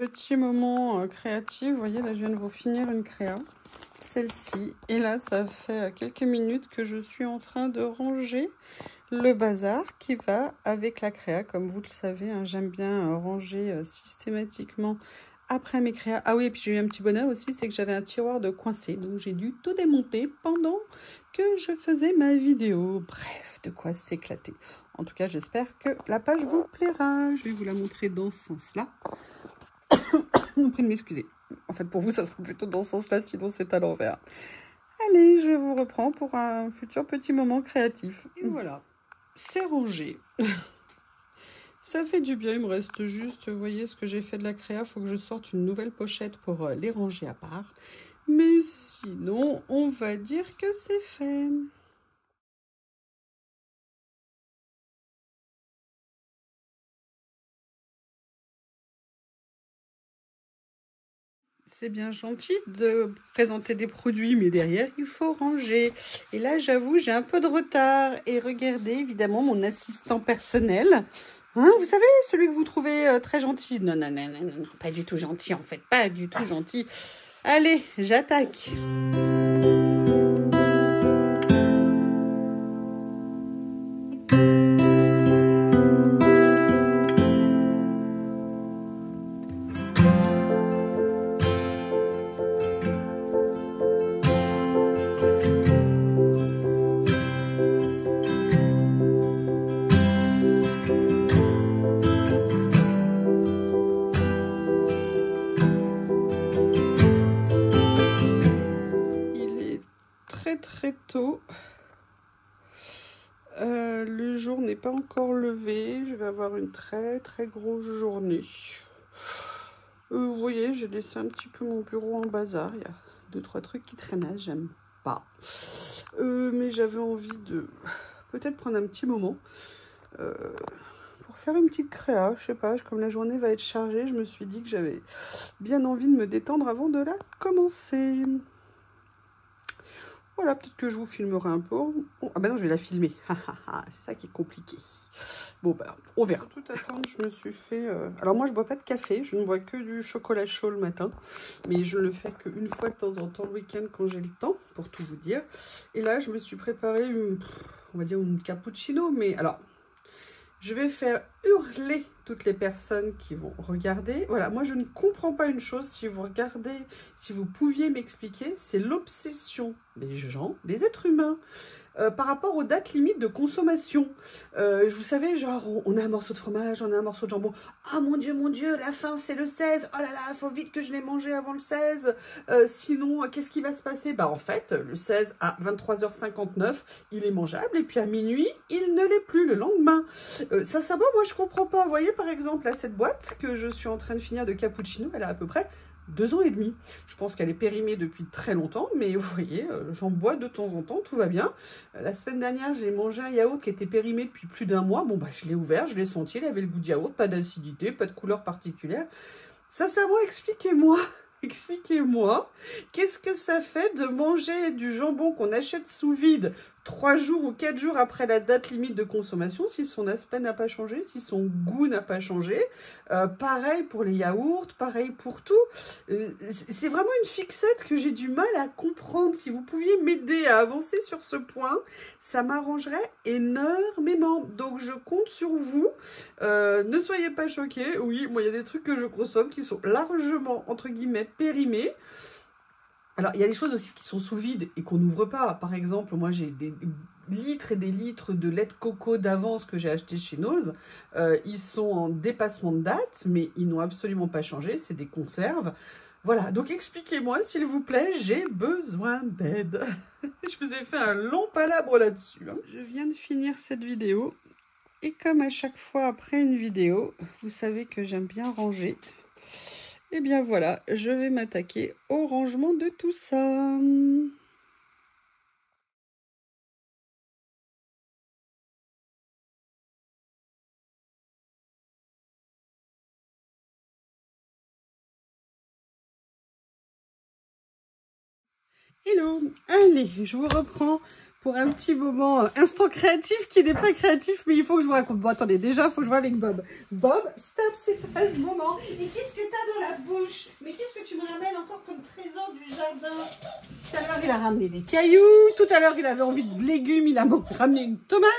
Petit moment créatif, vous voyez là je viens de vous finir une créa, celle-ci, et là ça fait quelques minutes que je suis en train de ranger le bazar qui va avec la créa, comme vous le savez, hein, j'aime bien ranger systématiquement après mes créas. Ah oui, et puis j'ai eu un petit bonheur aussi, c'est que j'avais un tiroir de coincé, donc j'ai dû tout démonter pendant que je faisais ma vidéo. Bref, de quoi s'éclater. En tout cas, j'espère que la page vous plaira. Je vais vous la montrer dans ce sens-là. Vous prie de m'excuser. En fait, pour vous, ça sera plutôt dans ce sens-là, sinon c'est à l'envers. Allez, je vous reprends pour un futur petit moment créatif. Et voilà, c'est rangé. Ça fait du bien, il me reste juste, vous voyez ce que j'ai fait de la créa, il faut que je sorte une nouvelle pochette pour les ranger à part. Mais sinon, on va dire que c'est fait. C'est bien gentil de présenter des produits, mais derrière, il faut ranger. Et là, j'avoue, j'ai un peu de retard. Et regardez, évidemment, mon assistant personnel. Hein, vous savez, celui que vous trouvez très gentil. Non, non, non, non, non, pas du tout gentil, en fait. Pas du tout gentil. Allez, j'attaque. Très tôt. Le jour n'est pas encore levé. Je vais avoir une très grosse journée. Vous voyez, j'ai laissé un petit peu mon bureau en bazar. Il y a 2-3 trucs qui traînaient, j'aime pas. Mais j'avais envie de peut-être prendre un petit moment pour faire une petite créa. Je sais pas, comme la journée va être chargée, je me suis dit que j'avais bien envie de me détendre avant de la commencer. Voilà, peut-être que je vous filmerai un peu. Oh, ah ben non, je vais la filmer. C'est ça qui est compliqué. Bon, ben, on verra. Tout attendre, je me suis fait... Alors moi, je bois pas de café. Je ne bois que du chocolat chaud le matin. Mais je le fais qu'une fois de temps en temps le week-end quand j'ai le temps, pour tout vous dire. Et là, je me suis préparé on va dire une cappuccino. Mais alors, je vais faire hurler toutes les personnes qui vont regarder. Voilà, moi je ne comprends pas une chose, si vous regardez, si vous pouviez m'expliquer, c'est l'obsession des gens, des êtres humains, par rapport aux dates limites de consommation. Vous savez, genre, on a un morceau de fromage, on a un morceau de jambon. Ah mon Dieu, la fin c'est le 16. Oh là là, il faut vite que je l'ai mangé avant le 16. Sinon, qu'est-ce qui va se passer? Bah en fait, le 16 à 23h59, il est mangeable. Et puis à minuit, il ne l'est plus le lendemain. Ça va, moi je comprends pas. Vous voyez par exemple là, cette boîte que je suis en train de finir de cappuccino, elle a à peu près 2 ans et demi. Je pense qu'elle est périmée depuis très longtemps, mais vous voyez, j'en bois de temps en temps, tout va bien. La semaine dernière, j'ai mangé un yaourt qui était périmé depuis plus d'1 mois. Bon, bah, je l'ai ouvert, je l'ai senti, il avait le goût de yaourt, pas d'acidité, pas de couleur particulière. Sincèrement, expliquez-moi. Expliquez-moi, qu'est-ce que ça fait de manger du jambon qu'on achète sous vide 3 jours ou 4 jours après la date limite de consommation, si son aspect n'a pas changé, si son goût n'a pas changé. Pareil pour les yaourts, pareil pour tout. C'est vraiment une fixette que j'ai du mal à comprendre. Si vous pouviez m'aider à avancer sur ce point, ça m'arrangerait énormément. Donc je compte sur vous. Ne soyez pas choqués. Oui, moi il y a des trucs que je consomme qui sont largement, entre guillemets, périmés. Alors, il y a des choses aussi qui sont sous vide et qu'on n'ouvre pas. Par exemple, moi, j'ai des litres et des litres de lait de coco d'avance que j'ai acheté chez Noz. Ils sont en dépassement de date, mais ils n'ont absolument pas changé. C'est des conserves. Voilà, donc expliquez-moi, s'il vous plaît, j'ai besoin d'aide. Je vous ai fait un long palabre là-dessus. Hein. Je viens de finir cette vidéo. Et comme à chaque fois après une vidéo, vous savez que j'aime bien ranger. Et bien voilà, je vais m'attaquer au rangement de tout ça. Hello, allez, je vous reprends pour un petit moment instant créatif qui n'est pas créatif, mais il faut que je vous raconte. Bon, attendez, déjà, il faut que je vois avec Bob. Bob, stop, c'est pas le moment. Et qu'est-ce que t'as dans la bouche. Mais qu'est-ce que tu me ramènes encore comme trésor du jardin? Tout à l'heure, il a ramené des cailloux. Tout à l'heure, il avait envie de légumes. Il a ramené une tomate.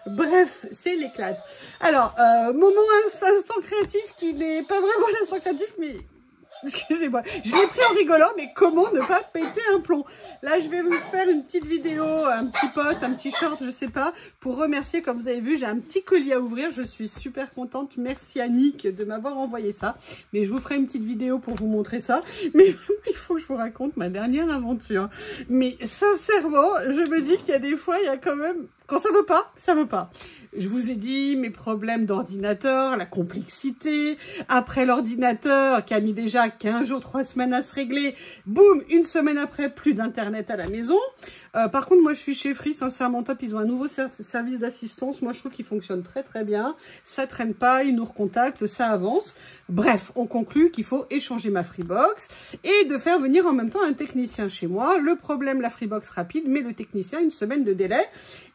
Bref, c'est l'éclate. Alors, moment instant créatif qui n'est pas vraiment l'instant créatif, mais... Excusez-moi, je l'ai pris en rigolant, mais comment ne pas péter un plomb? Là, je vais vous faire une petite vidéo, un petit post, un petit short, je sais pas, pour remercier. Comme vous avez vu, j'ai un petit colis à ouvrir. Je suis super contente. Merci Annick de m'avoir envoyé ça. Mais je vous ferai une petite vidéo pour vous montrer ça. Mais il faut que je vous raconte ma dernière aventure. Mais sincèrement, je me dis qu'il y a des fois, il y a quand même... Quand ça veut pas, ça veut pas. Je vous ai dit mes problèmes d'ordinateur, la complexité. Après l'ordinateur, qui a mis déjà 15 jours, 3 semaines à se régler. Boum, une semaine après, plus d'internet à la maison. Par contre, moi, je suis chez Free, sincèrement top. Ils ont un nouveau service d'assistance. Moi, je trouve qu'il fonctionne très, très bien. Ça traîne pas, ils nous recontactent, ça avance. Bref, on conclut qu'il faut échanger ma Freebox et de faire venir en même temps un technicien chez moi. Le problème, la Freebox rapide, mais le technicien, une semaine de délai.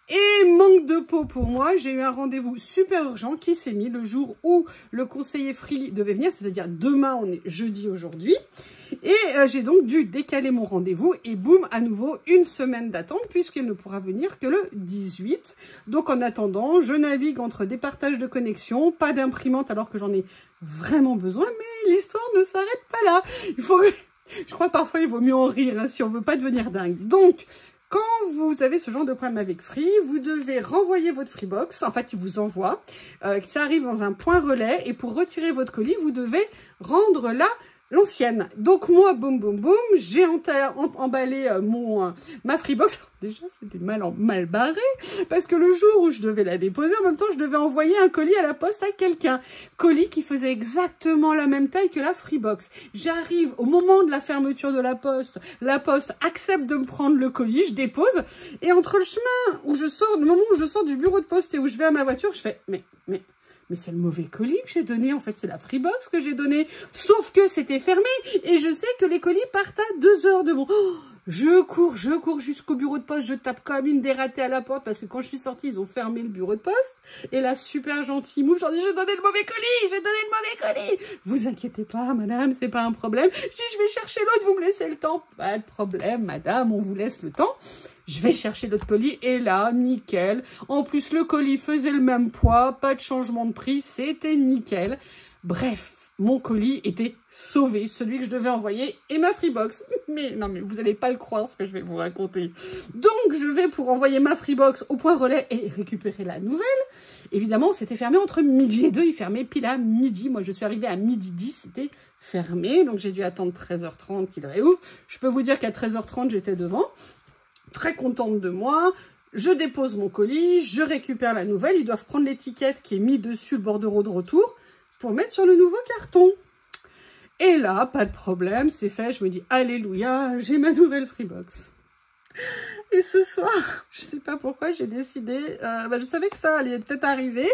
Et manque de peau pour moi, j'ai eu un rendez-vous super urgent qui s'est mis le jour où le conseiller Free devait venir, c'est-à-dire demain, on est jeudi aujourd'hui. Et j'ai donc dû décaler mon rendez-vous et boum, à nouveau, une semaine d'attente puisqu'il ne pourra venir que le 18. Donc en attendant, je navigue entre des partages de connexion, pas d'imprimante alors que j'en ai vraiment besoin, mais l'histoire ne s'arrête pas là. Il faut... Je crois que parfois il vaut mieux en rire hein, si on veut pas devenir dingue. Donc... Quand vous avez ce genre de problème avec Free, vous devez renvoyer votre Freebox. En fait, il vous envoie. Ça arrive dans un point relais. Et pour retirer votre colis, vous devez rendre l'ancienne. Donc moi, boum, boum, boum, j'ai emballé ma Freebox. Déjà, c'était mal barré, parce que le jour où je devais la déposer, en même temps, je devais envoyer un colis à la poste à quelqu'un. Colis qui faisait exactement la même taille que la Freebox. J'arrive au moment de la fermeture de la poste accepte de me prendre le colis, je dépose, et entre le chemin où je sors, le moment où je sors du bureau de poste et où je vais à ma voiture, je fais, mais c'est le mauvais colis que j'ai donné, en fait, c'est la Freebox que j'ai donné. Sauf que c'était fermé, et je sais que les colis partent à 2 heures de mon... Oh, je cours jusqu'au bureau de poste, je tape comme une dératée à la porte, parce que quand je suis sortie, ils ont fermé le bureau de poste. Et là, super gentil mouche, j'en dis, j'ai donné le mauvais colis. Vous inquiétez pas, madame, c'est pas un problème. Je dis, je vais chercher l'autre, vous me laissez le temps. Pas de problème, madame, on vous laisse le temps. Je vais chercher l'autre colis et là, nickel. En plus, le colis faisait le même poids, pas de changement de prix, c'était nickel. Bref, mon colis était sauvé, celui que je devais envoyer et ma Freebox. Mais non, mais vous n'allez pas le croire ce que je vais vous raconter. Donc, je vais pour envoyer ma Freebox au point relais et récupérer la nouvelle. Évidemment, c'était fermé entre midi et 2, il fermait pile à midi. Moi, je suis arrivée à midi 10, c'était fermé. Donc, j'ai dû attendre 13h30 qu'il réouvre. Je peux vous dire qu'à 13h30, j'étais devant. Très contente de moi, je dépose mon colis, je récupère la nouvelle, ils doivent prendre l'étiquette qui est mise dessus le bordereau de retour pour mettre sur le nouveau carton. Et là, pas de problème, c'est fait, je me dis alléluia, j'ai ma nouvelle Freebox. Et ce soir, je sais pas pourquoi, j'ai décidé, je savais que ça allait peut-être arriver,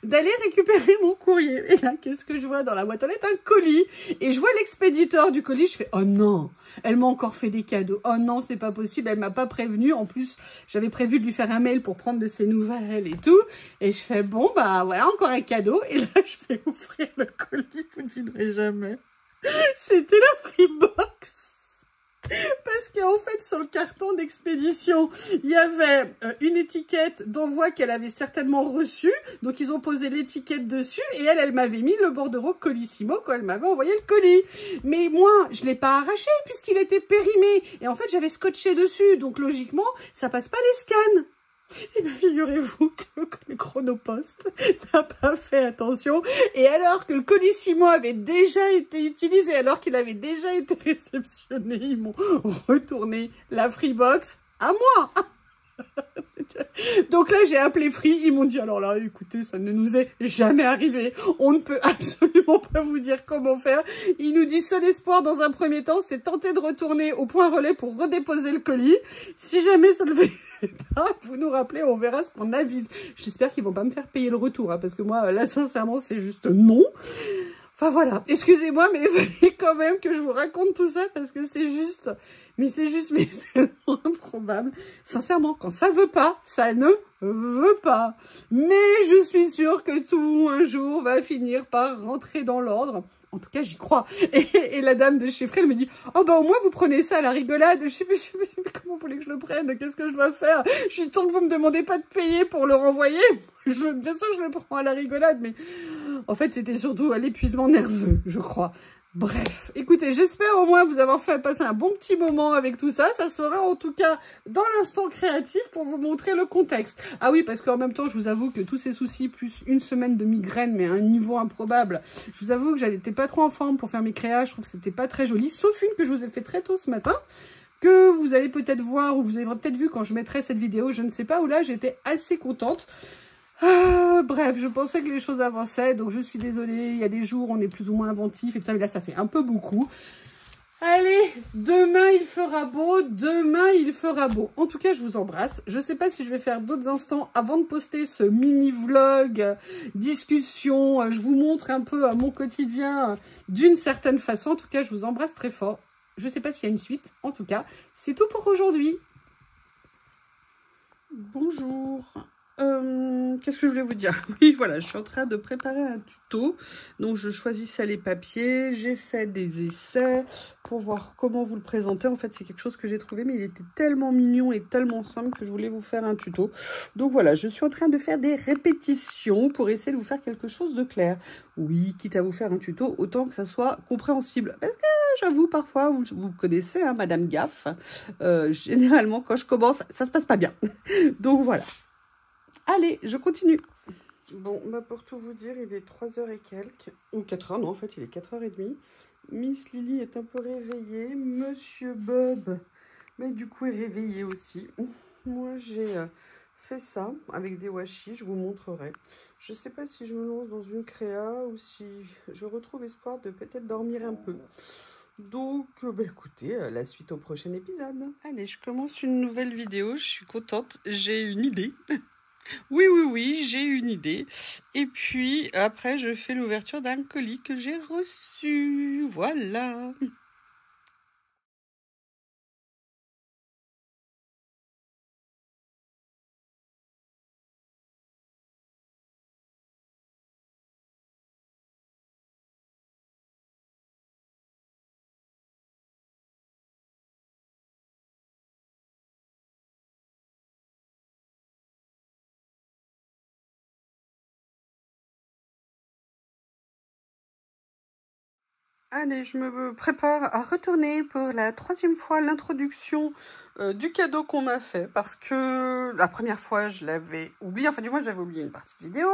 d'aller récupérer mon courrier. Et là, qu'est-ce que je vois dans la boîte aux lettres? Un colis. Et je vois l'expéditeur du colis, je fais, oh non, elle m'a encore fait des cadeaux. Oh non, c'est pas possible, elle m'a pas prévenu. En plus, j'avais prévu de lui faire un mail pour prendre de ses nouvelles et tout. Et je fais, bon, bah voilà, encore un cadeau. Et là, je vais ouvrir le colis, vous ne devinerez jamais. C'était la Freebox. Parce qu'en fait, sur le carton d'expédition, il y avait une étiquette d'envoi qu'elle avait certainement reçue. Donc, ils ont posé l'étiquette dessus et elle m'avait mis le bordereau Colissimo quand elle m'avait envoyé le colis. Mais moi, je ne l'ai pas arraché puisqu'il était périmé. Et en fait, j'avais scotché dessus. Donc, logiquement, ça passe pas les scans. Et bien, figurez-vous que le Chronopost n'a pas fait attention. Et alors que le Colissimo avait déjà été utilisé, alors qu'il avait déjà été réceptionné, ils m'ont retourné la Freebox à moi. Donc là, j'ai appelé Free, ils m'ont dit, alors là, écoutez, ça ne nous est jamais arrivé. On ne peut absolument pas vous dire comment faire. Ils nous disent, seul espoir dans un premier temps, c'est tenter de retourner au point relais pour redéposer le colis. Si jamais ça ne le fait pas, vous nous rappelez, on verra ce qu'on avise. J'espère qu'ils vont pas me faire payer le retour, hein, parce que moi, là, sincèrement, c'est juste non. Enfin voilà, excusez-moi, mais il fallait quand même que je vous raconte tout ça parce que c'est juste, mais tellement improbable. Sincèrement, quand ça veut pas, ça ne veut pas. Mais je suis sûre que tout un jour va finir par rentrer dans l'ordre. En tout cas, j'y crois. Et la dame de chez Free, elle me dit, oh bah au moins vous prenez ça à la rigolade. Je sais mais comment vous voulez que je le prenne? Qu'est-ce que je dois faire? Je suis tant que vous me demandez pas de payer pour le renvoyer. Bien sûr, je le prends à la rigolade, mais en fait, c'était surtout à l'épuisement nerveux, je crois. Bref, écoutez, j'espère au moins vous avoir fait passer un bon petit moment avec tout ça. Ça sera en tout cas dans l'instant créatif pour vous montrer le contexte. Ah oui, parce qu'en même temps, je vous avoue que tous ces soucis, plus une semaine de migraine, mais à un niveau improbable, je vous avoue que j'étais pas trop en forme pour faire mes créas. Je trouve que c'était pas très joli, sauf une que je vous ai fait très tôt ce matin, que vous allez peut-être voir, ou vous avez peut-être vu quand je mettrai cette vidéo, je ne sais pas, où là, j'étais assez contente. Bref, je pensais que les choses avançaient, donc je suis désolée, il y a des jours où on est plus ou moins inventif et tout ça, mais là ça fait un peu beaucoup. Allez, demain il fera beau, demain il fera beau. En tout cas, je vous embrasse. Je ne sais pas si je vais faire d'autres instants avant de poster ce mini-vlog, discussion, je vous montre un peu mon quotidien d'une certaine façon. En tout cas, je vous embrasse très fort. Je ne sais pas s'il y a une suite, en tout cas, c'est tout pour aujourd'hui. Bonjour. Qu'est-ce que je voulais vous dire? Oui, voilà, je suis en train de préparer un tuto. Donc, je choisissais les papiers. J'ai fait des essais pour voir comment vous le présenter. En fait, c'est quelque chose que j'ai trouvé, mais il était tellement mignon et tellement simple que je voulais vous faire un tuto. Donc, voilà, je suis en train de faire des répétitions pour essayer de vous faire quelque chose de clair. Oui, quitte à vous faire un tuto, autant que ça soit compréhensible. Parce que j'avoue, parfois, vous connaissez, hein, Madame Gaffe. Généralement, quand je commence, ça se passe pas bien. Donc, voilà. Allez, je continue. Bon, bah pour tout vous dire, il est 3h et quelques. Ou 4h, non, en fait, il est 4h30. Miss Lily est un peu réveillée. Monsieur Bob, mais du coup, est réveillé aussi. Moi, j'ai fait ça avec des washi, je vous montrerai. Je sais pas si je me lance dans une créa ou si je retrouve espoir de peut-être dormir un peu. Donc, bah écoutez, la suite au prochain épisode. Allez, je commence une nouvelle vidéo, je suis contente, j'ai une idée. Oui, j'ai une idée. Et puis, après, je fais l'ouverture d'un colis que j'ai reçu. Voilà. Allez, je me prépare à retourner pour la 3e fois l'introduction du cadeau qu'on m'a fait. Parce que la première fois, je l'avais oublié. Enfin, du moins, j'avais oublié une partie de vidéo.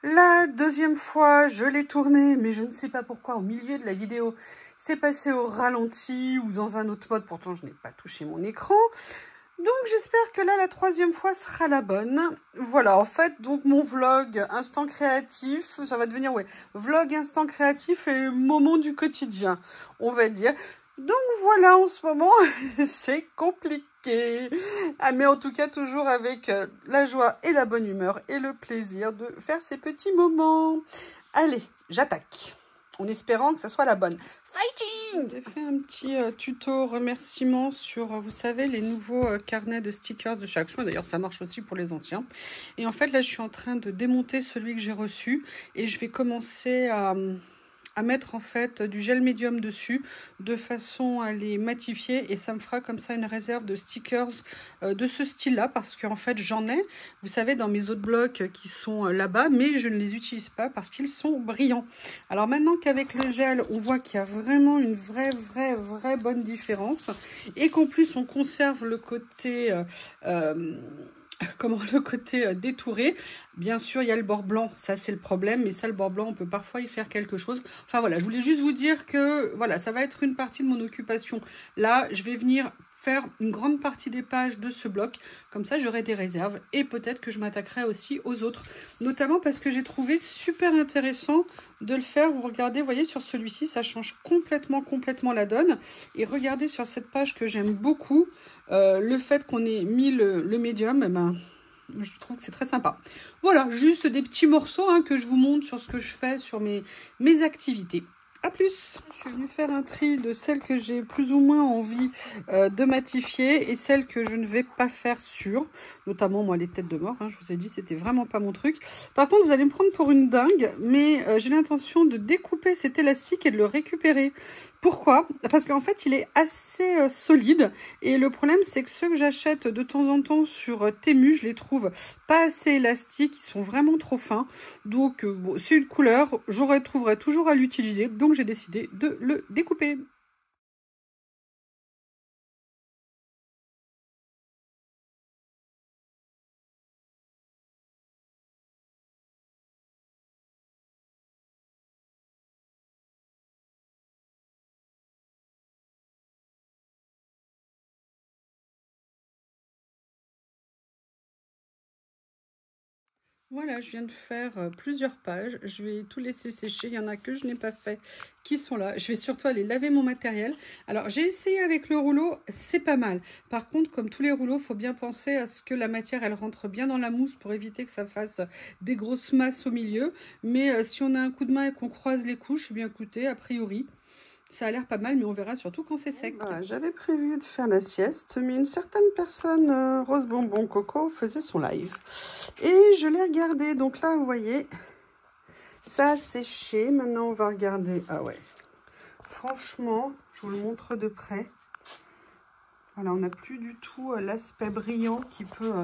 La 2e fois, je l'ai tourné, mais je ne sais pas pourquoi, au milieu de la vidéo, c'est passé au ralenti ou dans un autre mode. Pourtant, je n'ai pas touché mon écran. Donc, j'espère que là, la 3e fois sera la bonne. Voilà, en fait, donc mon vlog instant créatif, ça va devenir, ouais, vlog instant créatif et moment du quotidien, on va dire. Donc, voilà, en ce moment, c'est compliqué. Ah, mais en tout cas, toujours avec la joie et la bonne humeur et le plaisir de faire ces petits moments. Allez, j'attaque. En espérant que ça soit la bonne. Fighting! J'ai fait un petit tuto remerciement sur, vous savez, les nouveaux carnets de stickers de chaque chose. D'ailleurs, ça marche aussi pour les anciens. Et en fait, là, je suis en train de démonter celui que j'ai reçu. Et je vais commencer à mettre en fait du gel médium dessus de façon à les matifier et ça me fera comme ça une réserve de stickers de ce style là parce qu'en fait j'en ai, vous savez, dans mes autres blocs qui sont là-bas, mais je ne les utilise pas parce qu'ils sont brillants. Alors maintenant qu'avec le gel on voit qu'il y a vraiment une vraie bonne différence et qu'en plus on conserve le côté le côté détouré. Bien sûr, il y a le bord blanc, ça c'est le problème, mais ça, le bord blanc, on peut parfois y faire quelque chose. Enfin voilà, je voulais juste vous dire que voilà, ça va être une partie de mon occupation. Là, je vais venir faire une grande partie des pages de ce bloc, comme ça j'aurai des réserves et peut-être que je m'attaquerai aussi aux autres, notamment parce que j'ai trouvé super intéressant de le faire. Vous regardez, vous voyez, sur celui-ci, ça change complètement la donne. Et regardez sur cette page que j'aime beaucoup, le fait qu'on ait mis le médium, eh ben, je trouve que c'est très sympa. Voilà, juste des petits morceaux hein, que je vous montre sur ce que je fais, sur mes activités. À plus. Je suis venue faire un tri de celles que j'ai plus ou moins envie de matifier et celles que je ne vais pas faire sur. Notamment, moi, les têtes de mort. Hein, je vous ai dit, c'était vraiment pas mon truc. Par contre, vous allez me prendre pour une dingue, mais j'ai l'intention de découper cet élastique et de le récupérer. Pourquoi? Parce qu'en fait, il est assez solide. Et le problème, c'est que ceux que j'achète de temps en temps sur Temu, je les trouve pas assez élastiques. Ils sont vraiment trop fins. Donc, bon, c'est une couleur. Je trouverai toujours à l'utiliser. Donc, j'ai décidé de le découper. Voilà, je viens de faire plusieurs pages. Je vais tout laisser sécher. Il y en a que je n'ai pas fait qui sont là. Je vais surtout aller laver mon matériel. Alors, j'ai essayé avec le rouleau. C'est pas mal. Par contre, comme tous les rouleaux, il faut bien penser à ce que la matière, elle rentre bien dans la mousse pour éviter que ça fasse des grosses masses au milieu. Mais si on a un coup de main et qu'on croise les couches, bien écoutez, a priori, ça a l'air pas mal, mais on verra surtout quand c'est sec. Bah, j'avais prévu de faire la sieste, mais une certaine personne, Rose Bonbon Coco, faisait son live. Et je l'ai regardé. Donc là, vous voyez, ça a séché. Maintenant, on va regarder. Ah ouais. Franchement, je vous le montre de près. Voilà, on n'a plus du tout l'aspect brillant qui peut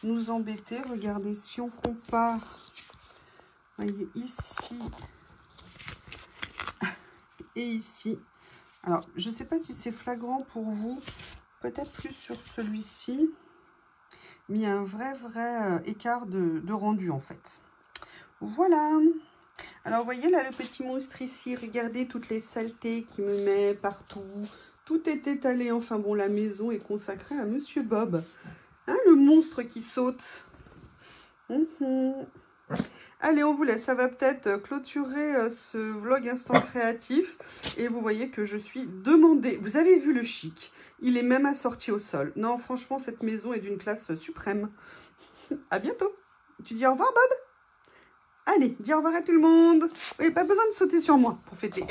nous embêter. Regardez, si on compare, vous voyez, ici et ici. Alors, je ne sais pas si c'est flagrant pour vous, peut-être plus sur celui-ci, mais il y a un vrai écart de rendu en fait. Voilà. Alors, vous voyez là le petit monstre ici, regardez toutes les saletés qu'il me met partout. Tout est étalé, enfin bon, la maison est consacrée à Monsieur Bob. Hein, le monstre qui saute. Allez, on vous laisse. Ça va peut-être clôturer ce vlog instant créatif. Et vous voyez que je suis demandée. Vous avez vu le chic. Il est même assorti au sol. Non, franchement, cette maison est d'une classe suprême. À bientôt. Tu dis au revoir, Bob? Allez, dis au revoir à tout le monde. Vous n'avez pas besoin de sauter sur moi pour fêter.